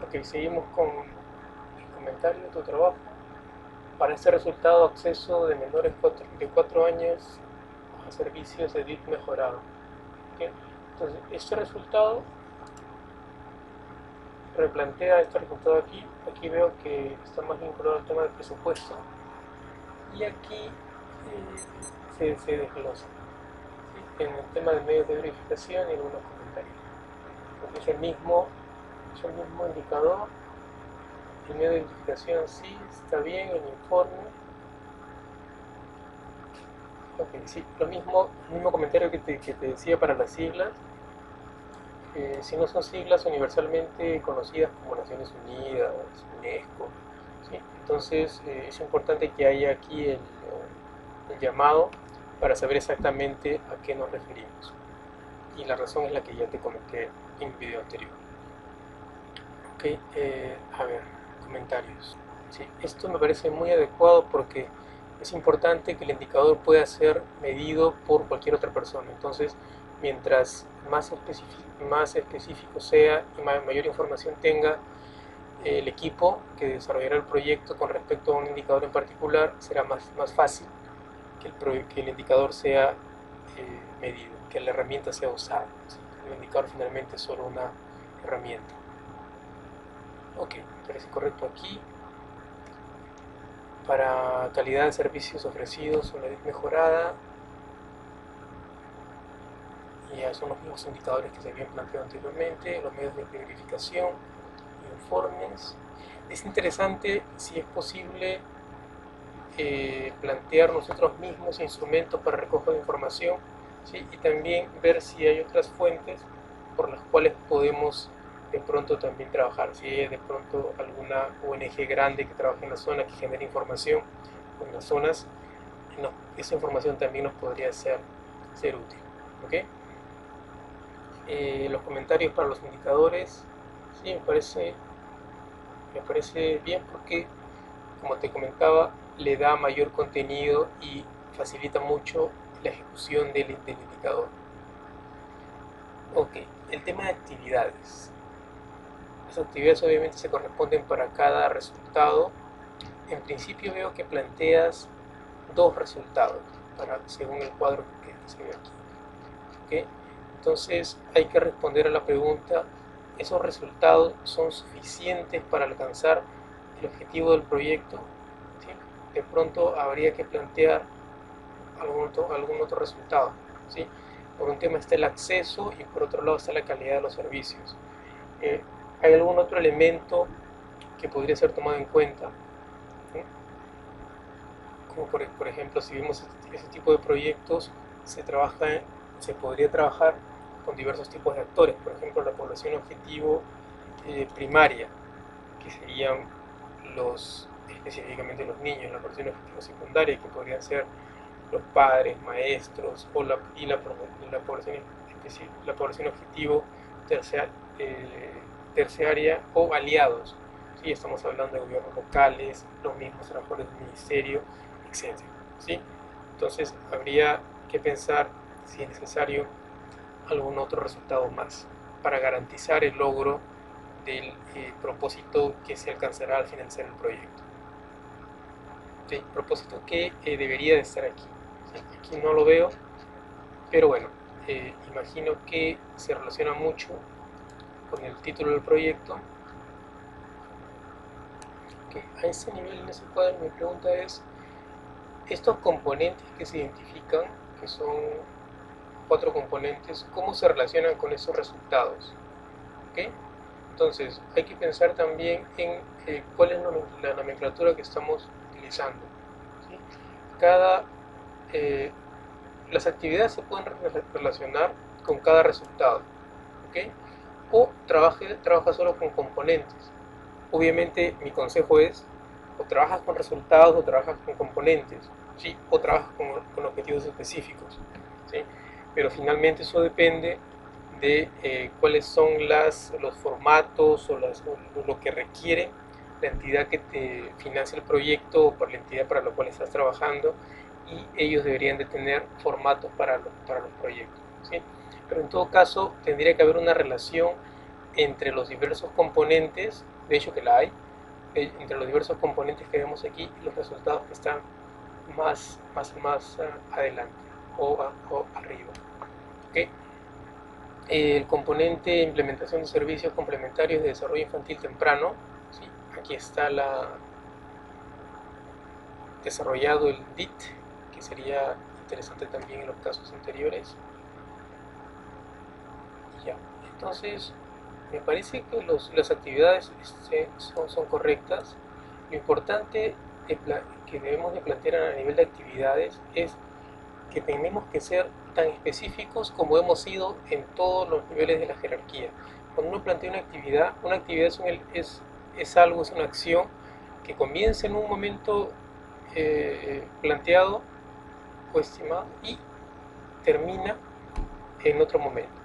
Ok, seguimos con el comentario de tu trabajo. Para este resultado, acceso de menores de 4 años a servicios de DIT mejorado. ¿Ok? Entonces, este resultado replantea este resultado aquí. Aquí veo que está más vinculado al tema del presupuesto. Y aquí se desglosa, ¿sí? En el tema de medios de verificación y algunos comentarios. Porque es el mismo indicador. El medio de verificación sí está bien, el informe. Ok, sí, el mismo comentario que te decía para las siglas. Si no son siglas universalmente conocidas como Naciones Unidas, UNESCO, ¿sí? Entonces es importante que haya aquí el llamado para saber exactamente a qué nos referimos. Y la razón es la que ya te comenté en el video anterior. Ok, a ver, comentarios. Sí, esto me parece muy adecuado porque es importante que el indicador pueda ser medido por cualquier otra persona. Entonces, mientras más específico sea y mayor información tenga el equipo que desarrollará el proyecto con respecto a un indicador en particular, será más fácil que el indicador sea medido, que la herramienta sea usada. ¿Sí? El indicador finalmente es solo una herramienta. Ok, me parece correcto aquí. Para calidad de servicios ofrecidos, una vez mejorada, y ya son los mismos indicadores que se habían planteado anteriormente, los medios de verificación, informes. Es interesante, si es posible, plantear nosotros mismos instrumentos para recoger de información, ¿sí? Y también ver si hay otras fuentes por las cuales podemos de pronto también trabajar. Si hay de pronto alguna ONG grande que trabaja en la zona, que genera información en las zonas, esa información también nos podría ser útil. ¿Okay? Los comentarios para los indicadores, sí, me parece bien porque, como te comentaba, le da mayor contenido y facilita mucho la ejecución del indicador. Ok, el tema de actividades. Las actividades obviamente se corresponden para cada resultado. En principio veo que planteas dos resultados según el cuadro que se ve aquí. ¿Okay? Entonces hay que responder a la pregunta, ¿esos resultados son suficientes para alcanzar el objetivo del proyecto? ¿Sí? De pronto habría que plantear algún otro resultado. ¿Sí? Por un tema está el acceso y por otro lado está la calidad de los servicios. Eh, ¿Hay algún otro elemento que podría ser tomado en cuenta? ¿Sí? Como por ejemplo, si vemos ese tipo de proyectos, se podría trabajar con diversos tipos de actores, por ejemplo, la población objetivo primaria, que serían específicamente los niños, la población objetivo secundaria, que podrían ser los padres, maestros, la población objetivo tercia- eh, terciaria o aliados. ¿Sí? Estamos hablando de gobiernos locales, los mismos trabajadores del ministerio, etcétera. ¿Sí? Entonces habría que pensar, si es necesario, algún otro resultado más para garantizar el logro del propósito que se alcanzará al finalizar el proyecto. ¿Sí? Propósito que debería de estar aquí. ¿Sí? Aquí no lo veo, pero bueno, imagino que se relaciona mucho con el título del proyecto. Que a ese nivel, en ese cuadro, mi pregunta es, estos componentes que se identifican, que son 4 componentes, ¿cómo se relacionan con esos resultados? ¿Okay? Entonces, hay que pensar también en cuál es la nomenclatura que estamos utilizando. ¿Sí? Cada, eh, las actividades se pueden relacionar con cada resultado. ¿Okay? O trabaja solo con componentes. Obviamente, mi consejo es, o trabajas con resultados o trabajas con componentes, ¿sí? O trabajas con objetivos específicos. ¿Sí? Pero finalmente eso depende de cuáles son los formatos o lo que requiere la entidad que te financia el proyecto o por la entidad para la cual estás trabajando, y ellos deberían de tener formatos para los proyectos. ¿Sí? Pero en todo caso tendría que haber una relación entre los diversos componentes, de hecho que la hay, entre los diversos componentes que vemos aquí, los resultados que están más adelante o arriba. ¿Okay? El componente implementación de servicios complementarios de desarrollo infantil temprano, ¿sí? Aquí está desarrollado el DIT, que sería interesante también en los casos anteriores. Ya. Entonces, me parece que las actividades son correctas. Lo importante que debemos de plantear a nivel de actividades es que tenemos que ser tan específicos como hemos sido en todos los niveles de la jerarquía. Cuando uno plantea una actividad es algo, es una acción que comienza en un momento planteado o estimado y termina en otro momento.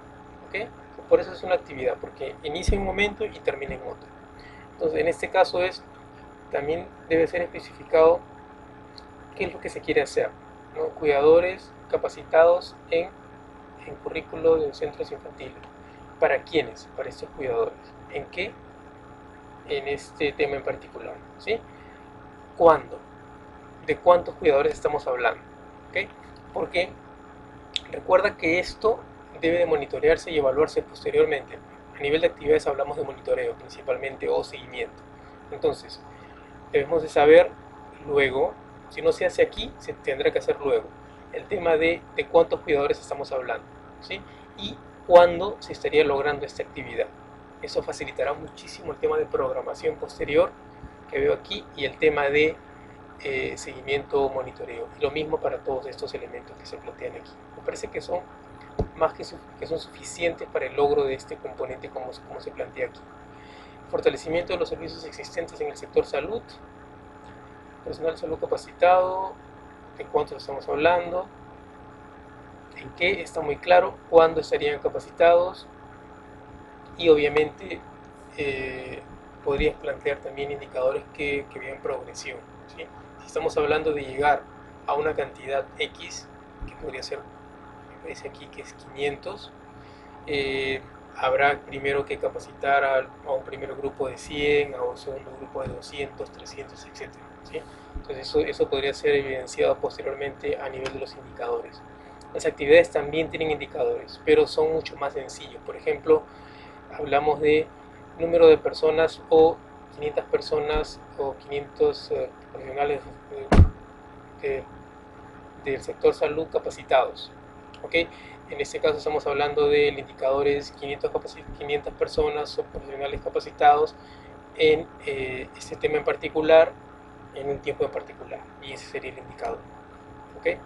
¿Okay? Por eso es una actividad, porque inicia en un momento y termina en otro. Entonces, en este caso también debe ser especificado qué es lo que se quiere hacer, ¿no? Cuidadores capacitados en currículo de centros infantiles. ¿Para quiénes? Para estos cuidadores. ¿En qué? En este tema en particular, ¿sí? ¿Cuándo? ¿De cuántos cuidadores estamos hablando? ¿Okay? Porque recuerda que esto debe de monitorearse y evaluarse posteriormente. A nivel de actividades hablamos de monitoreo principalmente o seguimiento. Entonces, debemos de saber luego, si no se hace aquí, se tendrá que hacer luego, el tema de cuántos cuidadores estamos hablando, ¿sí? Y cuándo se estaría logrando esta actividad. Eso facilitará muchísimo el tema de programación posterior que veo aquí y el tema de seguimiento o monitoreo. Y lo mismo para todos estos elementos que se plantean aquí. Me parece que son son suficientes para el logro de este componente como se plantea aquí. Fortalecimiento de los servicios existentes en el sector salud, personal de salud capacitado, de cuántos estamos hablando, en qué está muy claro, cuándo estarían capacitados y obviamente podrías plantear también indicadores que vean progresión, ¿sí? Si estamos hablando de llegar a una cantidad X, que podría ser, me parece aquí que es 500, habrá primero que capacitar a un primer grupo de 100, a un segundo grupo de 200, 300, etc. ¿Sí? Entonces eso podría ser evidenciado posteriormente a nivel de los indicadores. Las actividades también tienen indicadores, pero son mucho más sencillos. Por ejemplo, hablamos de número de personas o 500 personas o 500 profesionales del sector salud capacitados. ¿Okay? En este caso estamos hablando del indicador es 500 personas o profesionales capacitados en este tema en particular, en un tiempo en particular, y ese sería el indicador. ¿Okay?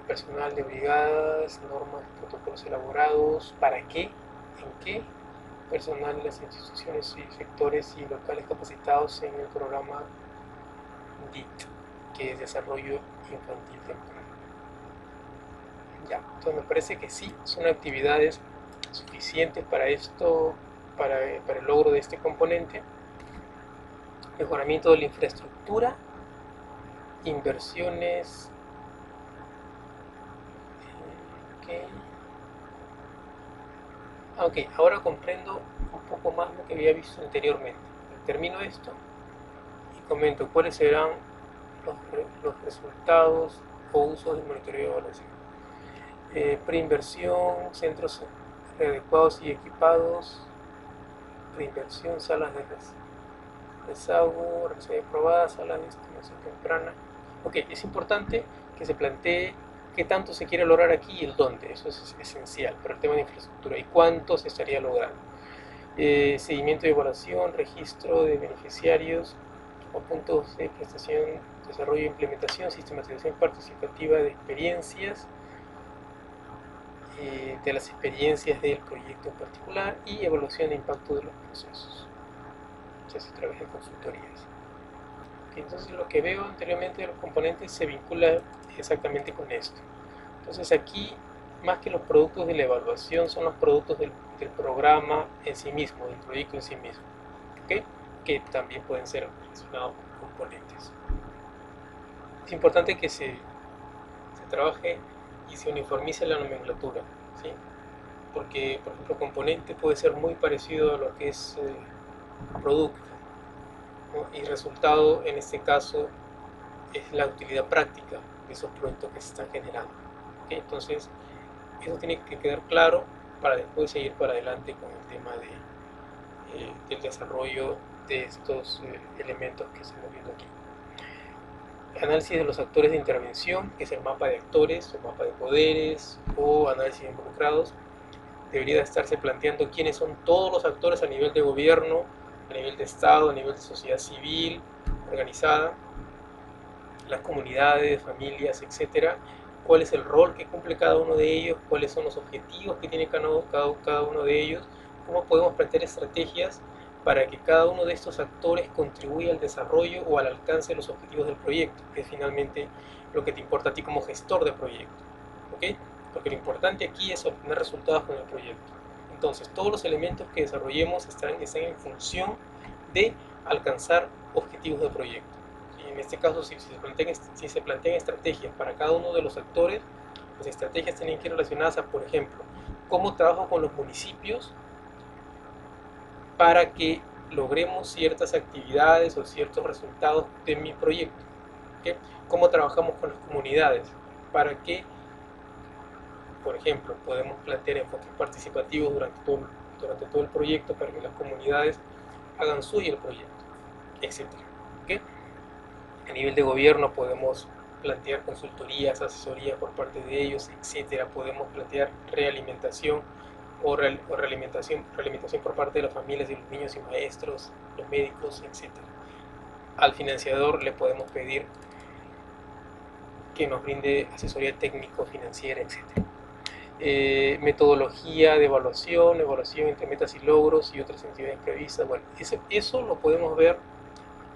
Personal de brigadas, normas, protocolos elaborados, ¿para qué? ¿En qué? Personal de las instituciones y sectores y locales capacitados en el programa DIT, que es Desarrollo Infantil Temprano. Ya, entonces me parece que sí, son actividades suficientes para esto, para el logro de este componente. Mejoramiento de la infraestructura, inversiones. Ok, ahora comprendo un poco más lo que había visto anteriormente. Termino esto y comento cuáles serán los resultados o usos del monitoreo de evaluación. Preinversión, centros adecuados y equipados, preinversión, salas de rezago, reserva aprobada, salas de estimación temprana. Ok, es importante que se plantee qué tanto se quiere lograr aquí y el dónde, eso es esencial para el tema de infraestructura y cuánto se estaría logrando. Seguimiento y evaluación, registro de beneficiarios o puntos de prestación, desarrollo e implementación, sistematización participativa de experiencias, de las experiencias del proyecto en particular y evaluación de impacto de los procesos. Se hace a través de consultorías. Entonces lo que veo anteriormente de los componentes se vincula exactamente con esto. Entonces aquí, más que los productos de la evaluación, son los productos del programa en sí mismo, del proyecto en sí mismo, ¿okay? Que también pueden ser relacionados con componentes. Es importante que se trabaje y se uniformice la nomenclatura, ¿sí? porque por ejemplo componente puede ser muy parecido a lo que es producto, ¿no? Y resultado en este caso es la utilidad práctica de esos productos que se están generando. ¿Okay? Entonces eso tiene que quedar claro para después seguir para adelante con el tema del desarrollo de estos elementos que estamos viendo aquí. Análisis de los actores de intervención, que es el mapa de actores o mapa de poderes o análisis de involucrados. Debería estarse planteando quiénes son todos los actores a nivel de gobierno, a nivel de Estado, a nivel de sociedad civil organizada, las comunidades, familias, etcétera. Cuál es el rol que cumple cada uno de ellos, cuáles son los objetivos que tiene cada uno de ellos, cómo podemos plantear estrategias para que cada uno de estos actores contribuya al desarrollo o al alcance de los objetivos del proyecto, que es finalmente lo que te importa a ti como gestor de proyecto. ¿Okay? Porque lo importante aquí es obtener resultados con el proyecto. Entonces, todos los elementos que desarrollemos están en función de alcanzar objetivos de proyecto. Y en este caso, si se plantean estrategias para cada uno de los actores, las estrategias tienen que ir relacionadas a, por ejemplo, cómo trabajo con los municipios para que logremos ciertas actividades o ciertos resultados de mi proyecto. ¿Okay? Cómo trabajamos con las comunidades para que, por ejemplo, podemos plantear enfoques participativos durante todo el proyecto para que las comunidades hagan suyo el proyecto, etc. ¿Okay? A nivel de gobierno podemos plantear consultorías, asesorías por parte de ellos, etc. Podemos plantear realimentación o realimentación por parte de las familias y los niños y maestros, los médicos, etc. Al financiador le podemos pedir que nos brinde asesoría técnico, financiera, etc. Metodología de evaluación entre metas y logros y otras actividades previstas. Bueno, eso lo podemos ver.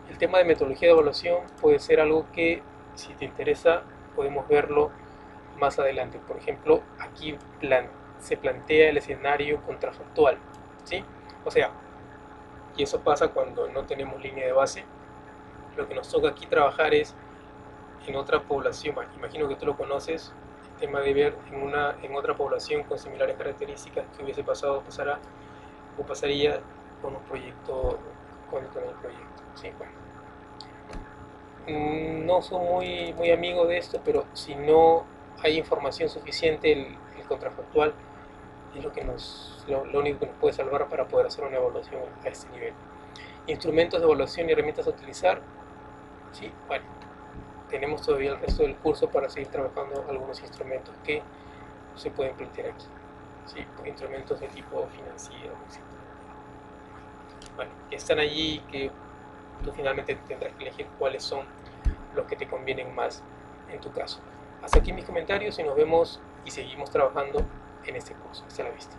El tema de metodología de evaluación puede ser algo que, si te interesa, podemos verlo más adelante. Por ejemplo, aquí se plantea el escenario contrafactual, ¿sí? O sea, y eso pasa cuando no tenemos línea de base. Lo que nos toca aquí trabajar es en otra población, imagino que tú lo conoces, el tema de ver en otra población con similares características que hubiese pasado, pasará o pasaría con un proyecto, con el proyecto. Sí, bueno. No soy muy amigo de esto, pero si no hay información suficiente, el contrafactual es lo único que nos puede salvar para poder hacer una evaluación a este nivel. Instrumentos de evaluación y herramientas a utilizar. Sí, bueno, tenemos todavía el resto del curso para seguir trabajando algunos instrumentos que se pueden plantear aquí. Sí, instrumentos de tipo financiero, etc. Bueno, que están allí, que tú finalmente tendrás que elegir cuáles son los que te convienen más en tu caso. Hasta aquí mis comentarios y nos vemos y seguimos trabajando en este curso. Hasta la vista.